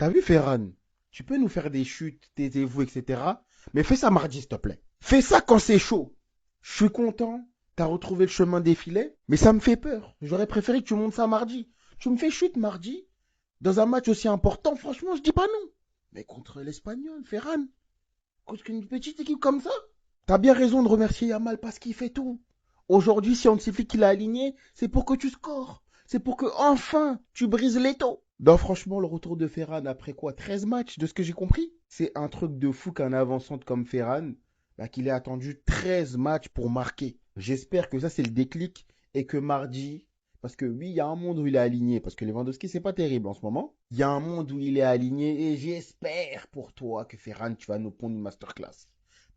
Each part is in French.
T'as vu Ferran? Tu peux nous faire des chutes, taisez-vous, etc. Mais fais ça mardi, s'il te plaît. Fais ça quand c'est chaud. Je suis content. T'as retrouvé le chemin des filets. Mais ça me fait peur. J'aurais préféré que tu montes ça mardi. Tu me fais chute mardi. Dans un match aussi important, franchement, je dis pas non. Mais contre l'Espagnol, Ferran. Contre une petite équipe comme ça. T'as bien raison de remercier Yamal parce qu'il fait tout. Aujourd'hui, si on scientifique qu'il a aligné, c'est pour que tu scores. C'est pour que, enfin, tu brises l'étau. Non, franchement, le retour de Ferran après quoi 13 matchs, de ce que j'ai compris. C'est un truc de fou qu'un avançant comme Ferran, bah, qu'il ait attendu 13 matchs pour marquer. J'espère que ça, c'est le déclic et que mardi, parce que oui, il y a un monde où il est aligné, parce que Lewandowski, c'est pas terrible en ce moment. Il y a un monde où il est aligné et j'espère pour toi que Ferran, tu vas nous pondre une masterclass.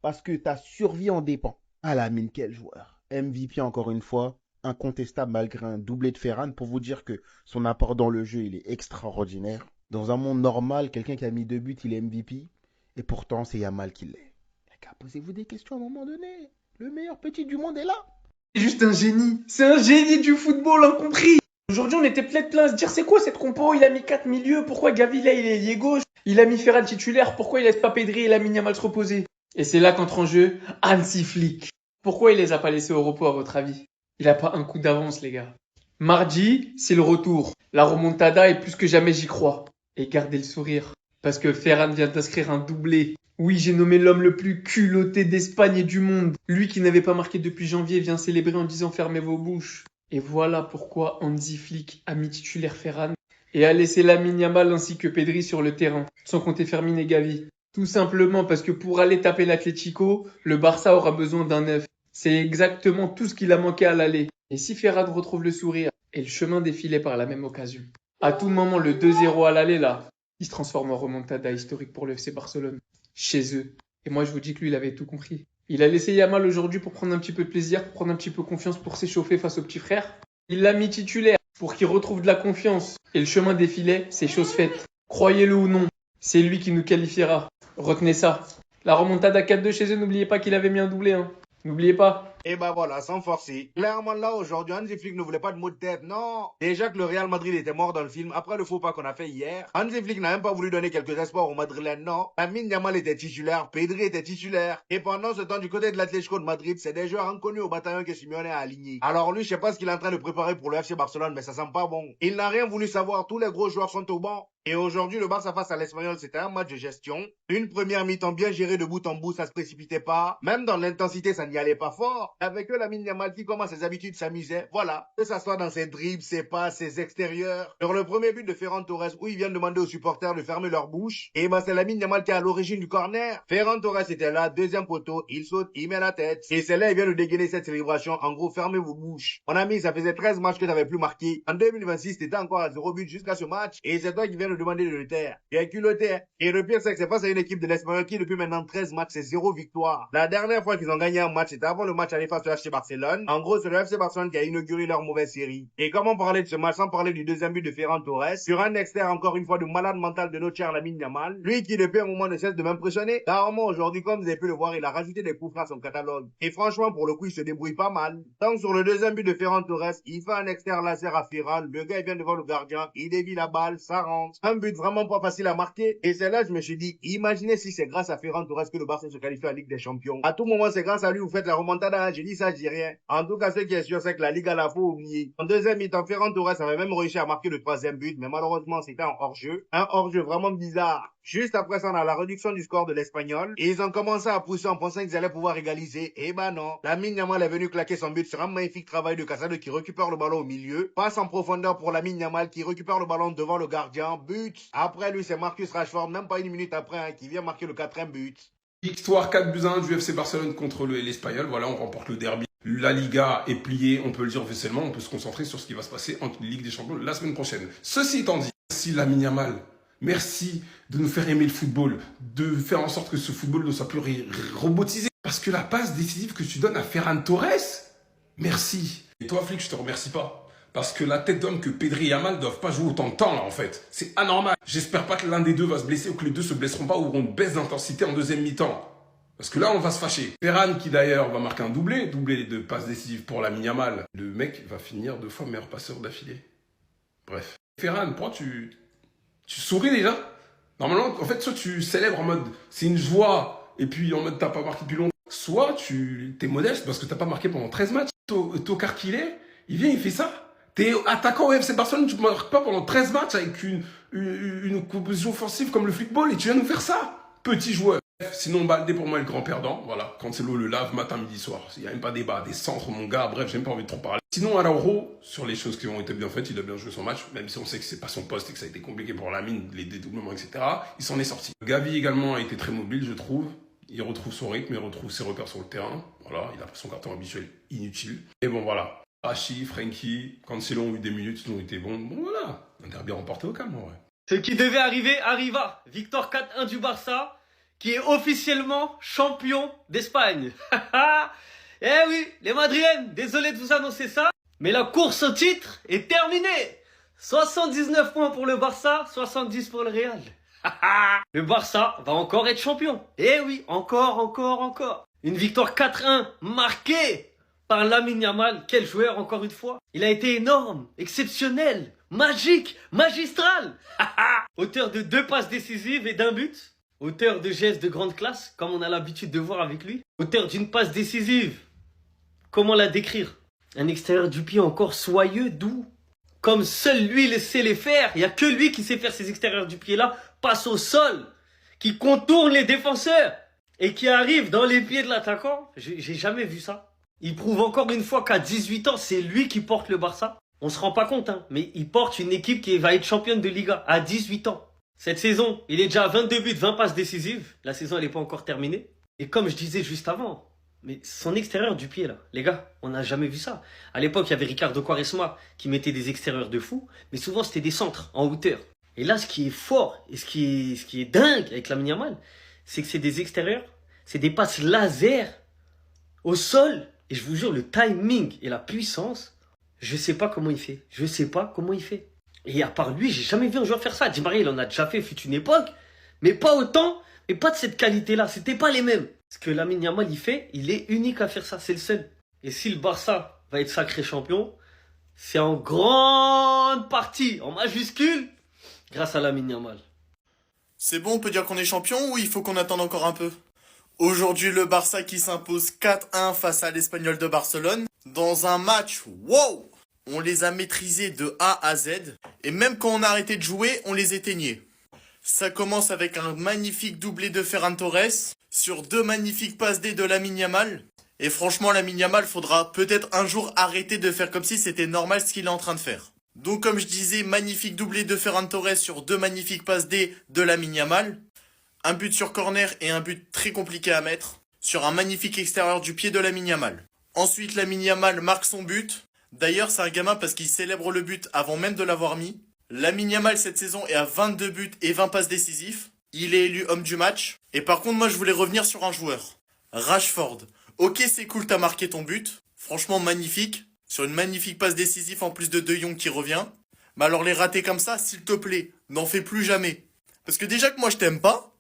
Parce que ta survie en dépend. Ah la mine, quel joueur. MVP encore une fois, incontestable malgré un doublé de Ferran pour vous dire que son apport dans le jeu, il est extraordinaire. Dans un monde normal, quelqu'un qui a mis 2 buts, il est MVP. Et pourtant, c'est Yamal qui l'est. Les gars, posez-vous des questions à un moment donné. Le meilleur petit du monde est là. C'est juste un génie. C'est un génie du football incompris. Aujourd'hui, on était peut-être plein à se dire c'est quoi cette compo? Il a mis 4 milieux. Pourquoi Gavi là, il est ailier gauche? Il a mis Ferran titulaire. Pourquoi il laisse pas Pedri et Lamine Yamal se reposer? Et c'est là qu'entre en jeu Hansi Flick. Pourquoi il les a pas laissés au repos à votre avis? Il a pas un coup d'avance, les gars. Mardi, c'est le retour. La remontada et plus que jamais j'y crois. Et gardez le sourire. Parce que Ferran vient d'inscrire un doublé. Oui, j'ai nommé l'homme le plus culotté d'Espagne et du monde. Lui qui n'avait pas marqué depuis janvier vient célébrer en disant fermez vos bouches. Et voilà pourquoi Hansi Flick a mis titulaire Ferran et a laissé Lamine Yamal ainsi que Pedri sur le terrain, sans compter Fermin et Gavi. Tout simplement parce que pour aller taper l'Atlético, le Barça aura besoin d'un neuf. C'est exactement tout ce qu'il a manqué à l'aller. Et si Ferran retrouve le sourire et le chemin défilé par la même occasion, à tout moment le 2-0 à l'aller là, il se transforme en remontada historique pour le FC Barcelone, chez eux. Et moi je vous dis que lui il avait tout compris. Il a laissé Yamal aujourd'hui pour prendre un petit peu de plaisir, pour prendre un petit peu confiance, pour s'échauffer face au petit frère. Il l'a mis titulaire pour qu'il retrouve de la confiance. Et le chemin défilé, c'est chose faite. Croyez-le ou non, c'est lui qui nous qualifiera. Retenez ça. La remontada 4-2 chez eux, n'oubliez pas qu'il avait mis un doublé. Hein. N'oubliez pas. Et ben voilà, sans forcer. Clairement là, aujourd'hui, Hansi Flick ne voulait pas de mots de tête, non. Déjà que le Real Madrid était mort dans le film, après le faux pas qu'on a fait hier, Hansi Flick n'a même pas voulu donner quelques espoirs aux Madrilènes, non. Lamine Yamal était titulaire, Pedri était titulaire. Et pendant ce temps, du côté de l'Atlético de Madrid, c'est des joueurs inconnus au bataillon que Simeone a aligné. Alors lui, je sais pas ce qu'il est en train de préparer pour le FC Barcelone, mais ça sent pas bon. Il n'a rien voulu savoir, tous les gros joueurs sont au banc. Et aujourd'hui, le Barça face à l'Espagnol, c'était un match de gestion. Une première mi-temps bien gérée de bout en bout, ça se précipitait pas. Même dans l'intensité, ça n'y allait pas fort. Avec eux, Lamine Yamal qui, comme à ses habitudes, s'amusait. Voilà. Que ça soit dans ses dribbles, ses passes, ses extérieurs. Sur le premier but de Ferran Torres, où il vient demander aux supporters de fermer leur bouche. Et ben, c'est Lamine Yamal qui est à l'origine du corner. Ferran Torres était là, deuxième poteau, il saute, il met la tête. Et c'est là, il vient de dégainer cette célébration. En gros, fermez vos bouches. Mon ami, ça faisait 13 matchs que t'avais plus marqué. En 2026, t'étais encore à 0 but jusqu'à ce match. Et c'est toi qui viens de demander de le taire. Il est culotté. Hein. Et le pire, c'est que c'est face à une équipe de l'Espagnol qui, depuis maintenant 13 matchs, c'est 0 victoire. La dernière fois qu'ils ont gagné un match, c'était avant le match aller face au FC Barcelone. En gros, c'est le FC Barcelone qui a inauguré leur mauvaise série. Et comment parler de ce match sans parler du deuxième but de Ferran Torres sur un externe encore une fois de malade mental de notre cher Lamine Yamal. Lui qui depuis un moment ne cesse de m'impressionner. Rarement aujourd'hui, comme vous avez pu le voir, il a rajouté des coups francs à son catalogue. Et franchement, pour le coup, il se débrouille pas mal. Donc sur le deuxième but de Ferran Torres, il fait un externe laser à Ferran. Le gars, il vient devant le gardien. Il dévie la balle, ça rentre. Un but vraiment pas facile à marquer. Et c'est là que je me suis dit, imaginez si c'est grâce à Ferran Torres que le Barça se qualifie à la Ligue des Champions. À tout moment, c'est grâce à lui, vous faites la remontada. J'ai dit ça, je dis rien. En tout cas, ce qui est sûr, c'est que la Ligue à la faut oublier. En deuxième mi-temps, Ferran Torres avait même réussi à marquer le troisième but, mais malheureusement, c'était un hors-jeu. Un hors-jeu vraiment bizarre. Juste après ça, on a la réduction du score de l'Espagnol. Et ils ont commencé à pousser en pensant qu'ils allaient pouvoir égaliser. Et ben non. Lamine Yamal est venu claquer son but sur un magnifique travail de Casado qui récupère le ballon au milieu. Passe en profondeur pour Lamine Yamal qui récupère le ballon devant le gardien. But. Après lui, c'est Marcus Rashford, même pas une minute après, hein, qui vient marquer le quatrième but. Victoire 4-1 du FC Barcelone contre l'Espagnol. Voilà, on remporte le derby. La Liga est pliée, on peut le dire officiellement. On peut se concentrer sur ce qui va se passer en Ligue des Champions la semaine prochaine. Ceci étant dit, merci Lamine Yamal. Merci de nous faire aimer le football, de faire en sorte que ce football ne soit plus robotisé. Parce que la passe décisive que tu donnes à Ferran Torres, merci. Et toi, Flick, je te remercie pas. Parce que la tête d'homme que Pedri et Yamal ne doivent pas jouer autant de temps, là, en fait. C'est anormal. J'espère pas que l'un des deux va se blesser ou que les deux se blesseront pas ou auront une baisse d'intensité en deuxième mi-temps. Parce que là, on va se fâcher. Ferran, qui d'ailleurs va marquer un doublé de passes décisives pour Lamine Yamal. Le mec va finir 2 fois meilleur passeur d'affilée. Bref. Ferran, pourquoi tu souris déjà? Normalement, en fait, soit tu célèbres en mode c'est une joie, et puis en mode t'as pas marqué depuis longtemps, soit tu t'es modeste parce que t'as pas marqué pendant 13 matchs. Tokar qu'il est, il vient, il fait ça. T'es attaquant au FC Barcelone, tu ne marques pas pendant 13 matchs avec une composition offensive comme le football et tu viens nous faire ça. Petit joueur. Sinon, Baldé pour moi est le grand perdant. Voilà, Cancelo le lave matin, midi, soir. Il n'y a même pas débat. Des centres, mon gars. Bref, j'ai même pas envie de trop parler. Sinon, Araujo, sur les choses qui ont été bien faites, il a bien joué son match, même si on sait que c'est pas son poste et que ça a été compliqué pour Lamine, les dédoublements, etc. Il s'en est sorti. Gavi également a été très mobile, je trouve. Il retrouve son rythme, il retrouve ses repères sur le terrain. Voilà, il a son carton habituel inutile. Et bon, voilà. Hachi, Frenkie, Cancelo ont eu des minutes, ils ont été bons. Bon, voilà. Un derby remporté au calme, en vrai. Ce qui devait arriver arriva. Victoire 4-1 du Barça, qui est officiellement champion d'Espagne. Eh oui, les Madriennes, désolé de vous annoncer ça, mais la course au titre est terminée. 79 points pour le Barça, 70 pour le Real. Le Barça va encore être champion. Eh oui, encore. Une victoire 4-1 marquée par Lamine Yamal. Quel joueur, encore une fois. Il a été énorme, exceptionnel, magique, magistral. Auteur de 2 passes décisives et d'1 but. Auteur de gestes de grande classe, comme on a l'habitude de voir avec lui. Auteur d'une passe décisive. Comment la décrire? Un extérieur du pied encore soyeux, doux. Comme seul lui le sait les faire. Il n'y a que lui qui sait faire ces extérieurs du pied-là. Passe au sol. Qui contourne les défenseurs. Et qui arrive dans les pieds de l'attaquant. J'ai jamais vu ça. Il prouve encore une fois qu'à 18 ans, c'est lui qui porte le Barça. On se rend pas compte, hein, mais il porte une équipe qui va être championne de Liga à 18 ans. Cette saison, il est déjà à 22 buts, 20 passes décisives. La saison, elle n'est pas encore terminée. Et comme je disais juste avant, mais son extérieur du pied, là, les gars, on n'a jamais vu ça. À l'époque, il y avait Ricardo Quaresma qui mettait des extérieurs de fou, mais souvent, c'était des centres en hauteur. Et là, ce qui est fort et ce qui est dingue avec Lamine Yamal, c'est que c'est des extérieurs, c'est des passes laser au sol. Et je vous jure, le timing et la puissance, je sais pas comment il fait. Et à part lui, j'ai jamais vu un joueur faire ça. Di Maria, il en a déjà fait, fut une époque, mais pas autant, et pas de cette qualité-là. C'était pas les mêmes. Ce que Lamine Yamal, il fait, il est unique à faire ça, c'est le seul. Et si le Barça va être sacré champion, c'est en grande partie, en majuscule, grâce à Lamine Yamal. C'est bon, on peut dire qu'on est champion ou il faut qu'on attende encore un peu? Aujourd'hui, le Barça qui s'impose 4-1 face à l'Espagnol de Barcelone. Dans un match, wow! On les a maîtrisés de A à Z. Et même quand on a arrêté de jouer, on les éteignait. Ça commence avec un magnifique doublé de Ferran Torres sur 2 magnifiques passes D de Lamine Yamal. Et franchement, Lamine Yamal, faudra peut-être un jour arrêter de faire comme si c'était normal ce qu'il est en train de faire. Donc comme je disais, magnifique doublé de Ferran Torres sur 2 magnifiques passes D de Lamine Yamal. Un but sur corner et un but très compliqué à mettre sur un magnifique extérieur du pied de Lamine Yamal. Ensuite, Lamine Yamal marque son but. D'ailleurs, c'est un gamin parce qu'il célèbre le but avant même de l'avoir mis. Lamine Yamal cette saison est à 22 buts et 20 passes décisifs. Il est élu homme du match. Et par contre, moi je voulais revenir sur un joueur. Rashford. Ok, c'est cool, t'as marqué ton but. Franchement magnifique. Sur une magnifique passe décisive en plus de De Jong qui revient. Mais alors les ratés comme ça, s'il te plaît, n'en fais plus jamais. Parce que déjà que moi je t'aime pas,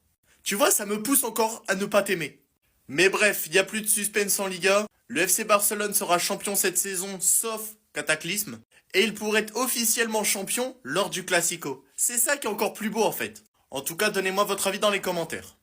tu vois, ça me pousse encore à ne pas t'aimer. Mais bref, il n'y a plus de suspense en Liga. Le FC Barcelone sera champion cette saison, sauf cataclysme. Et il pourrait être officiellement champion lors du Classico. C'est ça qui est encore plus beau en fait. En tout cas, donnez-moi votre avis dans les commentaires.